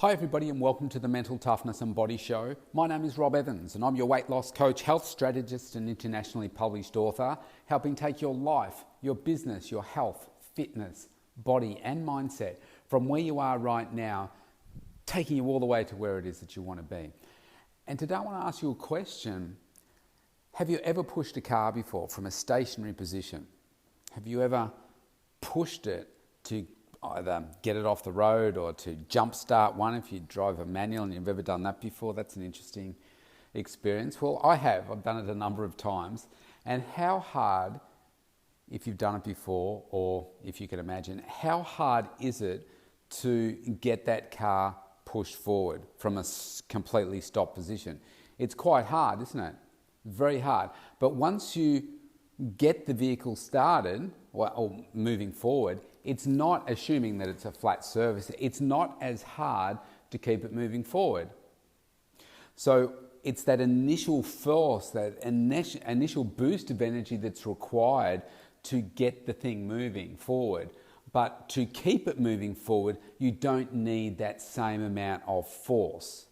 Hi everybody and welcome to the Mental Toughness and Body Show. My name is Rob Evans and I'm your weight loss coach, health strategist and internationally published author, helping take your life, your business, your health, fitness, body and mindset from where you are right now, taking you all the way to where it is that you want to be. And today I want to ask you a question. Have you ever pushed a car before from a stationary position? Have you ever pushed it to either get it off the road or to jumpstart one if you drive a manual and you've ever done that before? That's an interesting experience. Well, I have. I've done it a number of times. And how hard, if you've done it before or if you can imagine, how hard is it to get that car pushed forward from a completely stopped position? It's quite hard, isn't it? Very hard. But once you get the vehicle started or moving forward, it's not assuming that it's a flat surface. It's not as hard to keep it moving forward. So it's that initial force, that initial boost of energy that's required to get the thing moving forward. But to keep it moving forward, you don't need that same amount of force.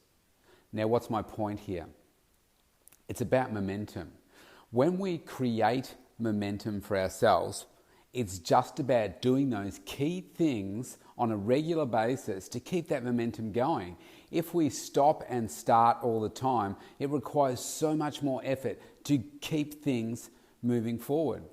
Now, what's my point here? It's about momentum. When we create momentum for ourselves, it's just about doing those key things on a regular basis to keep that momentum going. If we stop and start all the time, it requires so much more effort to keep things moving forward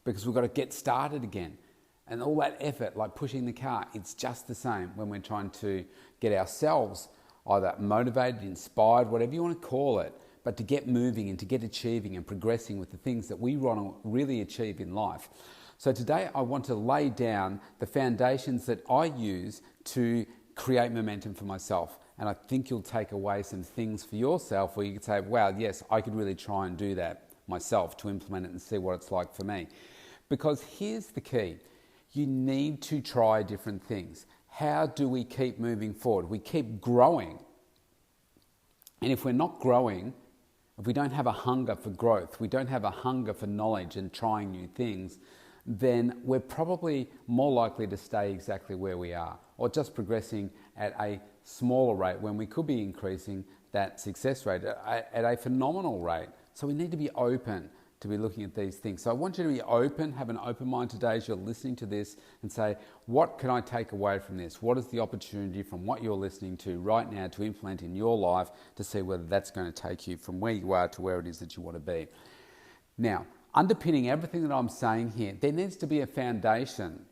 because we've got to get started again. And all that effort, like pushing the car, it's just the same when we're trying to get ourselves either motivated, inspired, whatever you want to call it, but to get moving and to get achieving and progressing with the things that we want to really achieve in life. So today I want to lay down the foundations that I use to create momentum for myself. And I think you'll take away some things for yourself where you can say, wow, yes, I could really try and do that myself to implement it and see what it's like for me. Because here's the key. You need to try different things. How do we keep moving forward? We keep growing. And if we're not growing, if we don't have a hunger for growth, we don't have a hunger for knowledge and trying new things, then we're probably more likely to stay exactly where we are or just progressing at a smaller rate when we could be increasing that success rate at a phenomenal rate. So we need to be open to be looking at these things. So I want you to be open, have an open mind today as you're listening to this and say, what can I take away from this? What is the opportunity from what you're listening to right now to implement in your life to see whether that's going to take you from where you are to where it is that you want to be? Now, underpinning everything that I'm saying here, there needs to be a foundation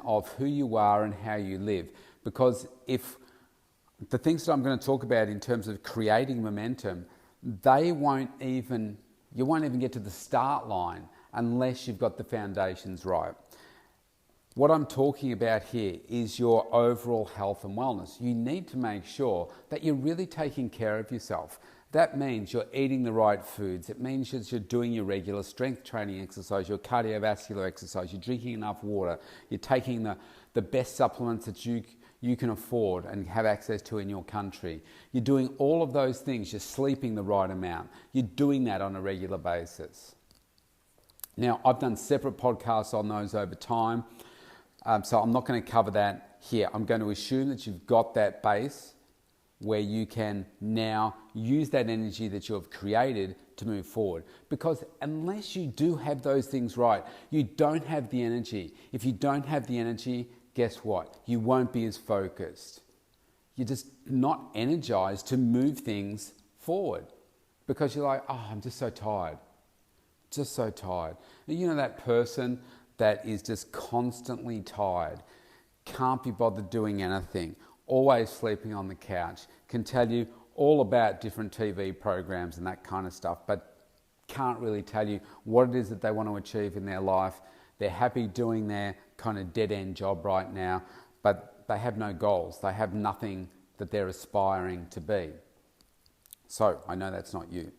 of who you are and how you live. Because if the things that I'm going to talk about in terms of creating momentum, you won't even get to the start line unless you've got the foundations right. What I'm talking about here is your overall health and wellness. You need to make sure that you're really taking care of yourself. That means you're eating the right foods. It means that you're doing your regular strength training exercise, your cardiovascular exercise, you're drinking enough water, you're taking the best supplements that you can afford and have access to in your country. You're doing all of those things. You're sleeping the right amount. You're doing that on a regular basis. Now, I've done separate podcasts on those over time, so I'm not going to cover that here. I'm going to assume that you've got that base where you can now use that energy that you have created to move forward. Because unless you do have those things right, you don't have the energy. If you don't have the energy, guess what? You won't be as focused. You're just not energized to move things forward because you're like, oh, I'm just so tired. Just so tired. And you know that person that is just constantly tired, can't be bothered doing anything, always sleeping on the couch, can tell you all about different TV programs and that kind of stuff, but can't really tell you what it is that they want to achieve in their life. They're happy doing their kind of dead-end job right now, but they have no goals. They have nothing that they're aspiring to be. So I know that's not you.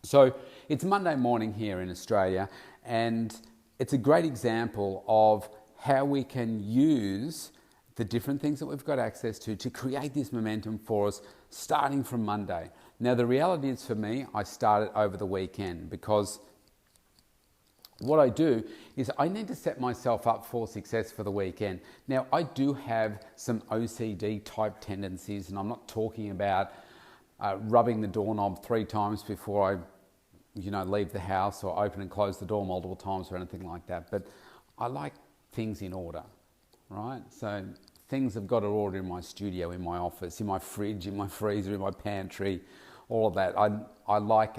So it's Monday morning here in Australia, and it's a great example of how we can use the different things that we've got access to create this momentum for us starting from Monday. Now, the reality is for me, I started over the weekend because what I do is I need to set myself up for success for the weekend. Now, I do have some OCD type tendencies, and I'm not talking about rubbing the doorknob 3 times before I leave the house, or open and close the door multiple times or anything like that. But I like things in order, right? So things have got an order in my studio, in my office, in my fridge, in my freezer, in my pantry, all of that. I like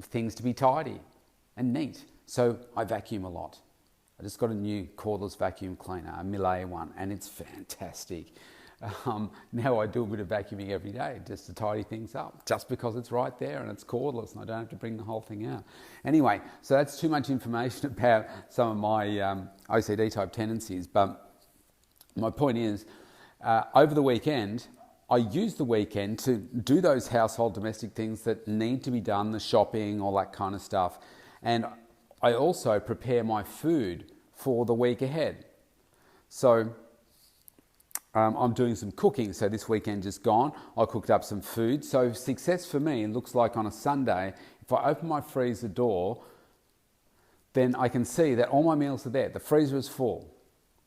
things to be tidy and neat. So I vacuum a lot. I just got a new cordless vacuum cleaner, a Millet one, and it's fantastic. Now I do a bit of vacuuming every day just to tidy things up, just because it's right there and it's cordless and I don't have to bring the whole thing out. Anyway, so that's too much information about some of my OCD type tendencies, but my point is, over the weekend, I use the weekend to do those household domestic things that need to be done, the shopping, all that kind of stuff. And I also prepare my food for the week ahead. So I'm doing some cooking. So this weekend just gone, I cooked up some food. So success for me looks like on a Sunday, if I open my freezer door, then I can see that all my meals are there. The freezer is full.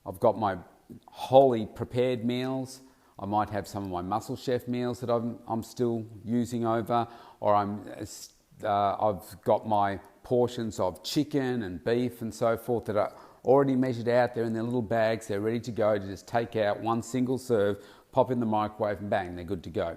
I've got my wholly prepared meals. I might have some of my Muscle Chef meals that I'm still using over, or I've got my portions of chicken and beef and so forth that are already measured out. They're in their little bags. They're ready to go to just take out one single serve, pop in the microwave, and bang, they're good to go.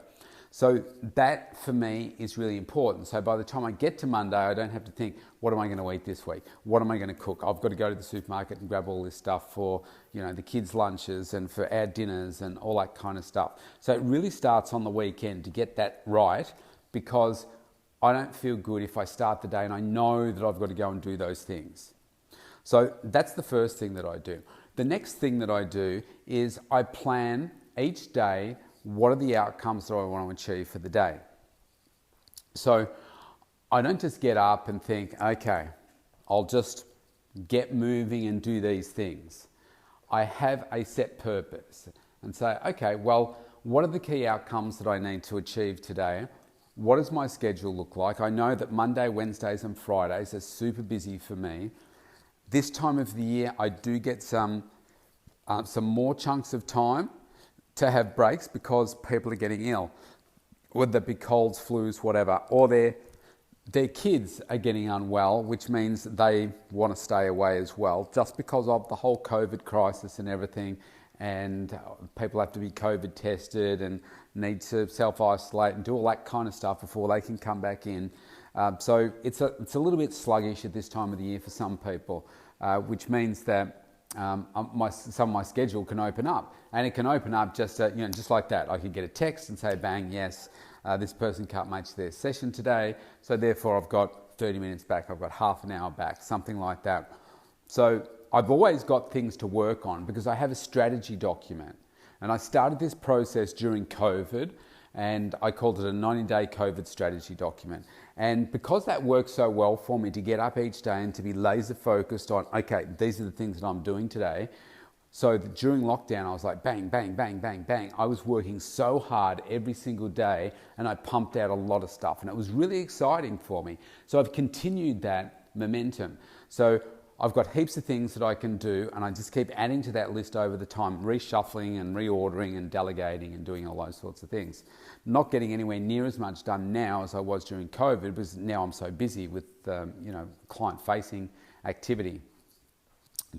So that for me is really important. So by the time I get to Monday, I don't have to think, what am I going to eat this week? What am I going to cook? I've got to go to the supermarket and grab all this stuff for, the kids' lunches and for our dinners and all that kind of stuff. So it really starts on the weekend to get that right, because I don't feel good if I start the day and I know that I've got to go and do those things. So that's the first thing that I do. The next thing that I do is I plan each day, what are the outcomes that I want to achieve for the day. So I don't just get up and think, okay, I'll just get moving and do these things. I have a set purpose and say, okay, well, what are the key outcomes that I need to achieve today? What does my schedule look like? I know that Monday, Wednesdays and Fridays are super busy for me. This time of the year, I do get some more chunks of time to have breaks because people are getting ill, whether it be colds, flus, whatever, or their kids are getting unwell, which means they want to stay away as well, just because of the whole COVID crisis and everything, and people have to be COVID tested and need to self-isolate and do all that kind of stuff before they can come back in. So it's a little bit sluggish at this time of the year for some people, which means that some of my schedule can open up, and it can open up just like that. I could get a text and say, bang, yes, this person can't make their session today, so therefore I've got 30 minutes back, I've got half an hour back, something like that. So I've always got things to work on because I have a strategy document, and I started this process during COVID, and I called it a 90-day COVID strategy document. And because that works so well for me to get up each day and to be laser focused on, okay, these are the things that I'm doing today. So during lockdown, I was like, bang, bang, bang, bang, bang. I was working so hard every single day, and I pumped out a lot of stuff, and it was really exciting for me. So I've continued that momentum. So I've got heaps of things that I can do, and I just keep adding to that list over the time, reshuffling and reordering and delegating and doing all those sorts of things. Not getting anywhere near as much done now as I was during COVID, because now I'm so busy with client-facing activity.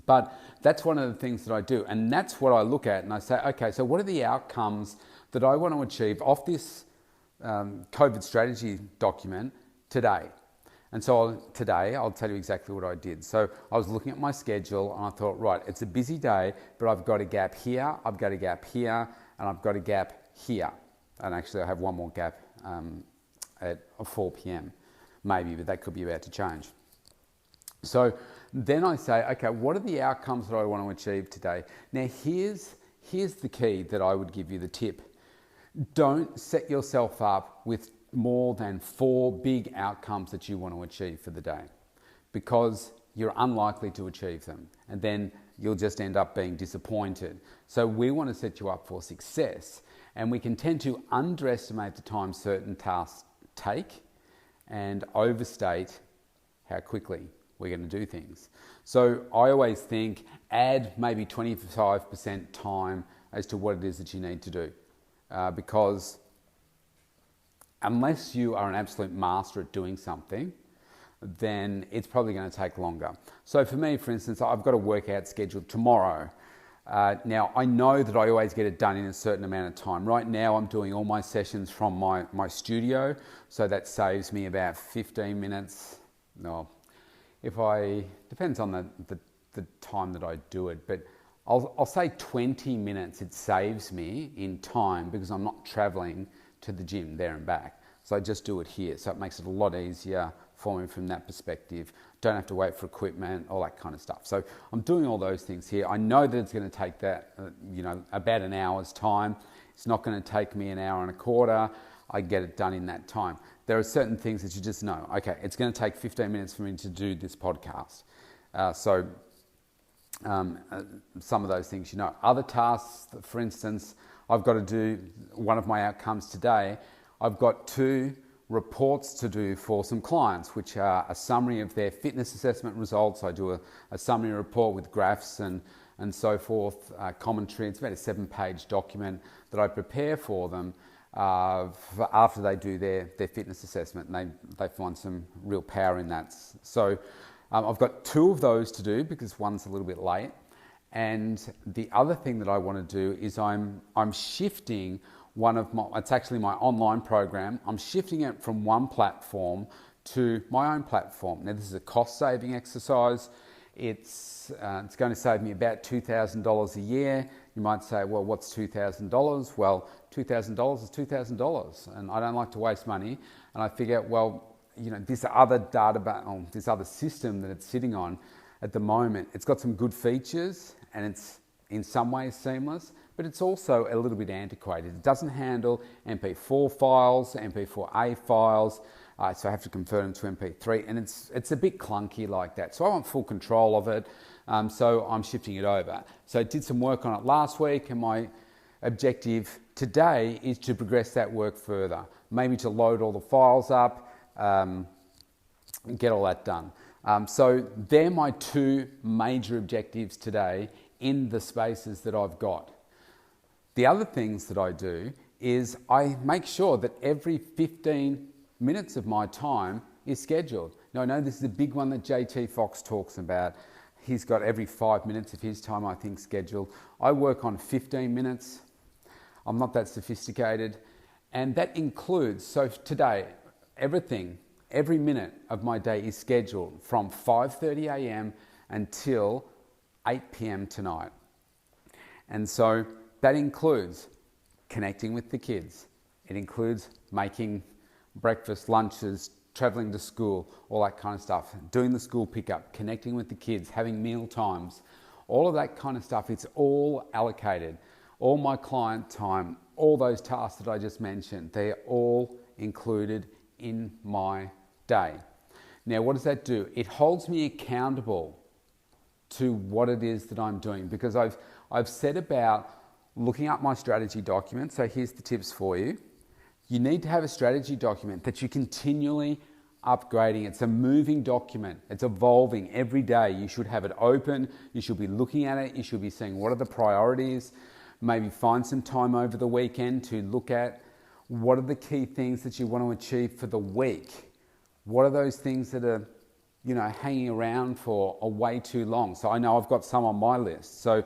But that's one of the things that I do, and that's what I look at, and I say, okay, so what are the outcomes that I want to achieve off this COVID strategy document today? And so today, I'll tell you exactly what I did. So I was looking at my schedule and I thought, right, it's a busy day, but I've got a gap here, I've got a gap here, and I've got a gap here. And actually I have one more gap at 4 p.m. maybe, but that could be about to change. So then I say, okay, what are the outcomes that I want to achieve today? Now here's the key that I would give you, the tip. Don't set yourself up with more than 4 big outcomes that you want to achieve for the day, because you're unlikely to achieve them, and then you'll just end up being disappointed. So we want to set you up for success, and we can tend to underestimate the time certain tasks take and overstate how quickly we're going to do things. So I always think add maybe 25% time as to what it is that you need to do. Because unless you are an absolute master at doing something, then it's probably going to take longer. So for me, for instance, I've got a workout scheduled tomorrow. Now, I know that I always get it done in a certain amount of time. Right now, I'm doing all my sessions from my studio, so that saves me about 15 minutes. No, depends on the time that I do it, but I'll say 20 minutes it saves me in time because I'm not traveling to the gym there and back. So I just do it here. So it makes it a lot easier for me from that perspective. Don't have to wait for equipment, all that kind of stuff. So I'm doing all those things here. I know that it's going to take that, about an hour's time. It's not going to take me an hour and a quarter. I get it done in that time. There are certain things that you just know, okay, it's going to take 15 minutes for me to do this podcast. Some of those things, Other tasks, for instance, I've got to do one of my outcomes today. I've got 2 reports to do for some clients, which are a summary of their fitness assessment results. I do a summary report with graphs and so forth, commentary. It's about a 7-page document that I prepare for them after they do their fitness assessment, and they find some real power in that. So I've got 2 of those to do because one's a little bit late. And the other thing that I want to do is I'm shifting it's actually my online program. I'm shifting it from one platform to my own platform. Now, this is a cost-saving exercise. It's going to save me about $2,000 a year. You might say, well, what's $2,000? Well, $2,000 is $2,000, and I don't like to waste money. And I figure, well, this other system that it's sitting on at the moment, it's got some good features, and it's in some ways seamless, but it's also a little bit antiquated. It doesn't handle MP4 files, MP4A files, so I have to convert them to MP3, and it's a bit clunky like that. So I want full control of it, so I'm shifting it over. So I did some work on it last week, and my objective today is to progress that work further, maybe to load all the files up, get all that done. So they're my 2 major objectives today in the spaces that I've got. The other things that I do is I make sure that every 15 minutes of my time is scheduled. Now, I know this is a big one that JT Fox talks about. He's got every 5 minutes of his time, I think, scheduled. I work on 15 minutes. I'm not that sophisticated. And that includes, so today, every minute of my day is scheduled from 5:30 a.m. until 8 p.m. tonight. And so that includes connecting with the kids. It includes making breakfast, lunches, traveling to school, all that kind of stuff, doing the school pickup, connecting with the kids, having meal times, all of that kind of stuff. It's all allocated. All my client time, all those tasks that I just mentioned, they're all included in my day. Now, what does that do? It holds me accountable to what it is that I'm doing, because I've set about looking up my strategy document. So here's the tips for you. You need to have a strategy document that you're continually upgrading. It's a moving document. It's evolving every day. You should have it open. You should be looking at it. You should be seeing what are the priorities. Maybe find some time over the weekend to look at what are the key things that you want to achieve for the week. What are those things that are, hanging around for way too long? So I know I've got some on my list. So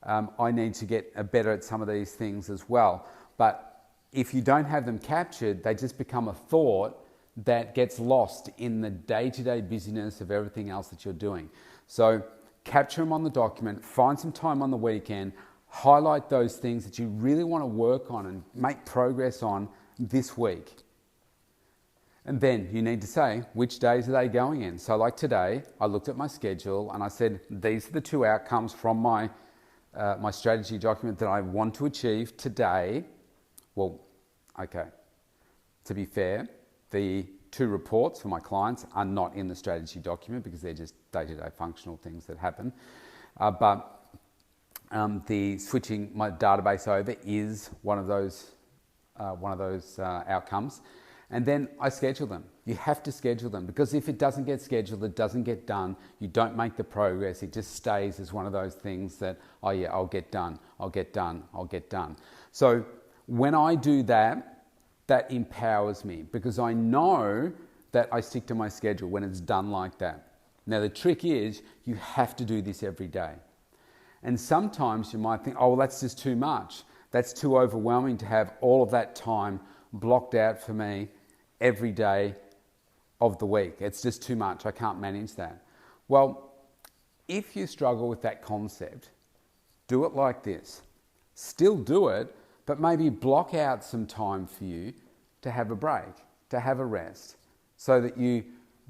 I need to get better at some of these things as well. But if you don't have them captured, they just become a thought that gets lost in the day-to-day busyness of everything else that you're doing. So capture them on the document, find some time on the weekend, highlight those things that you really want to work on and make progress on this week. And then you need to say, which days are they going in? So like today, I looked at my schedule and I said, these are the 2 outcomes from my strategy document that I want to achieve today. Well, okay, to be fair, the 2 reports for my clients are not in the strategy document because they're just day-to-day functional things that happen. But the switching my database over is one of those outcomes. And then I schedule them. You have to schedule them, because if it doesn't get scheduled, it doesn't get done, you don't make the progress, it just stays as one of those things that, oh yeah, I'll get done, I'll get done, I'll get done. So when I do that, that empowers me, because I know that I stick to my schedule when it's done like that. Now the trick is, you have to do this every day. And sometimes you might think, oh, well, that's just too much. That's too overwhelming to have all of that time blocked out for me every day of the week. It's just too much. I can't manage that. Well, if you struggle with that concept, do it like this. Still do it, but maybe block out some time for you to have a break, to have a rest, so that you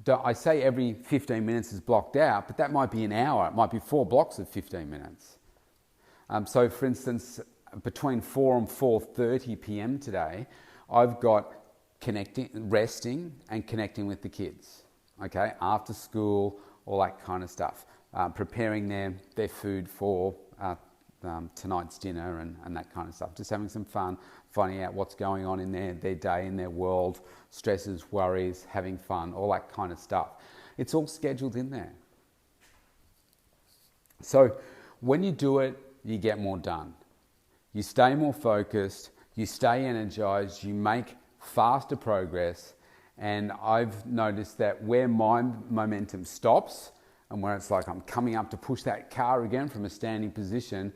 don't, I say every 15 minutes is blocked out, but that might be an hour. It might be 4 blocks of 15 minutes. So for instance, between 4 and 4:30 p.m. today, I've got resting and connecting with the kids, okay, after school, all that kind of stuff, preparing their food for tonight's dinner and that kind of stuff, just having some fun, finding out what's going on in their day, in their world, stresses, worries, having fun, all that kind of stuff. It's all scheduled in there. So when you do it, you get more done. You stay more focused, you stay energized, you make faster progress. And I've noticed that where my momentum stops and where it's like I'm coming up to push that car again from a standing position,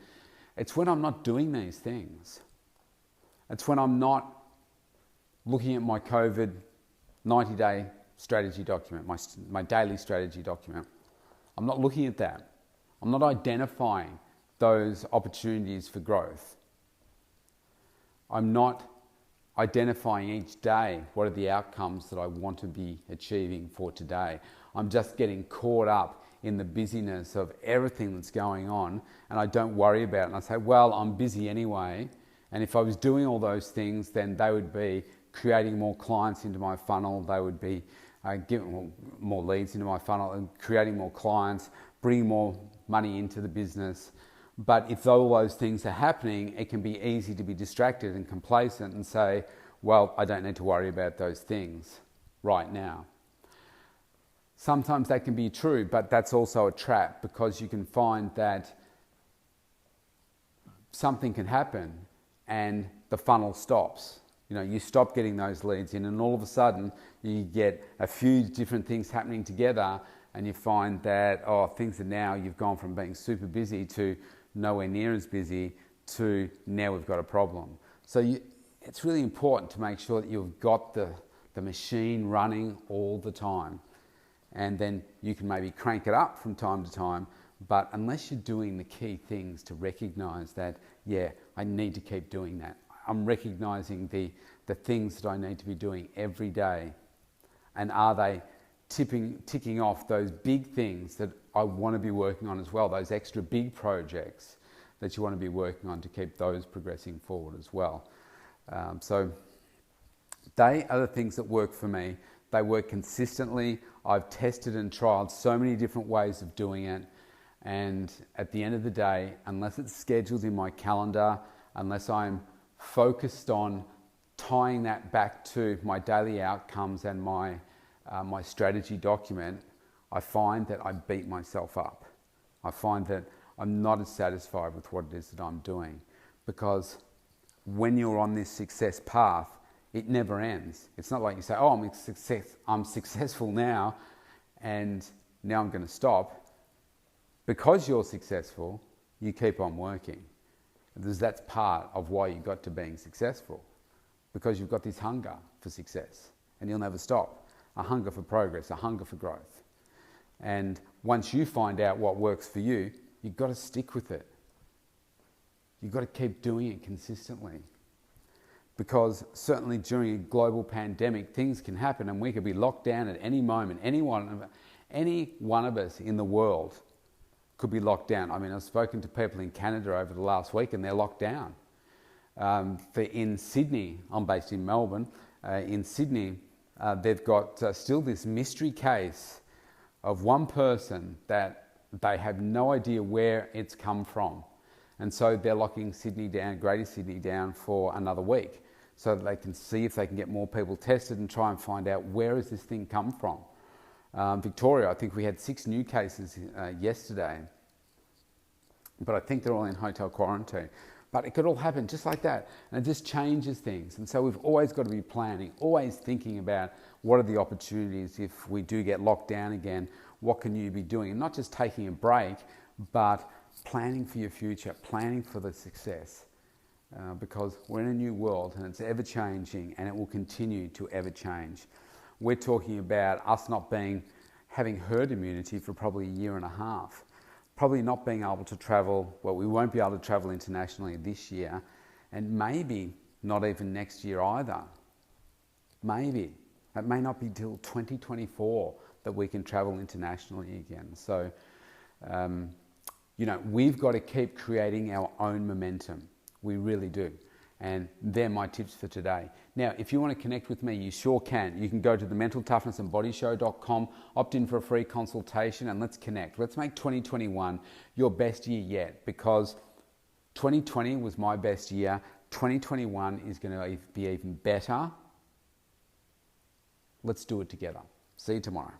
it's when I'm not doing these things. It's when I'm not looking at my COVID 90-day strategy document, my daily strategy document. I'm not looking at that. I'm not identifying those opportunities for growth. I'm not identifying each day what are the outcomes that I want to be achieving for today. I'm just getting caught up in the busyness of everything that's going on, and I don't worry about it. And I say, well, I'm busy anyway, and if I was doing all those things, then they would be creating more clients into my funnel, they would be giving more leads into my funnel and creating more clients, bringing more money into the business. But if all those things are happening, it can be easy to be distracted and complacent and say, well, I don't need to worry about those things right now. Sometimes that can be true, but that's also a trap, because you can find that something can happen and the funnel stops. You know, you stop getting those leads in, and all of a sudden you get a few different things happening together, and you find that, oh, things are now, you've gone from being super busy to nowhere near as busy to now we've got a problem. So it's really important to make sure that you've got the machine running all the time. And then you can maybe crank it up from time to time, but unless you're doing the key things to recognize that, yeah, I need to keep doing that. I'm recognizing the things that I need to be doing every day. And are they ticking off those big things that I want to be working on as well, those extra big projects that you want to be working on to keep those progressing forward as well. So they are the things that work for me. They work consistently. I've tested and trialed so many different ways of doing it. And at the end of the day, unless it's scheduled in my calendar, unless I'm focused on tying that back to my daily outcomes and my strategy document, I find that I beat myself up. I find that I'm not as satisfied with what it is that I'm doing, because when you're on this success path, it never ends. It's not like you say, oh, I'm successful now, and now I'm going to stop. Because you're successful, you keep on working. Because that's part of why you got to being successful. Because you've got this hunger for success, and you'll never stop. A hunger for progress, a hunger for growth. And once you find out what works for you, you've got to stick with it. You've got to keep doing it consistently. Because certainly during a global pandemic, things can happen and we could be locked down at any moment. Any one of us in the world could be locked down. I mean, I've spoken to people in Canada over the last week and they're locked down. In Sydney, I'm based in Melbourne, in Sydney, they've got still this mystery case of one person that they have no idea where it's come from. And so they're locking Sydney down, Greater Sydney down for another week. so that they can see if they can get more people tested and try and find out where has this thing come from. Victoria, I think we had 6 new cases yesterday, but I think they're all in hotel quarantine. But it could all happen just like that, and it just changes things. And so we've always got to be planning, always thinking about what are the opportunities if we do get locked down again, what can you be doing? And not just taking a break, but planning for your future, planning for the success. Because we're in a new world and it's ever changing, and it will continue to ever change. We're talking about us not having herd immunity for probably a year and a half, probably not being able to travel. Well, we won't be able to travel internationally this year, and maybe not even next year either. Maybe. It may not be till 2024 that we can travel internationally again. So, we've got to keep creating our own momentum. We really do. And they're my tips for today. Now, if you want to connect with me, you sure can. You can go to thementaltoughnessandbodyshow.com, opt in for a free consultation, and let's connect. Let's make 2021 your best year yet, because 2020 was my best year. 2021 is going to be even better. Let's do it together. See you tomorrow.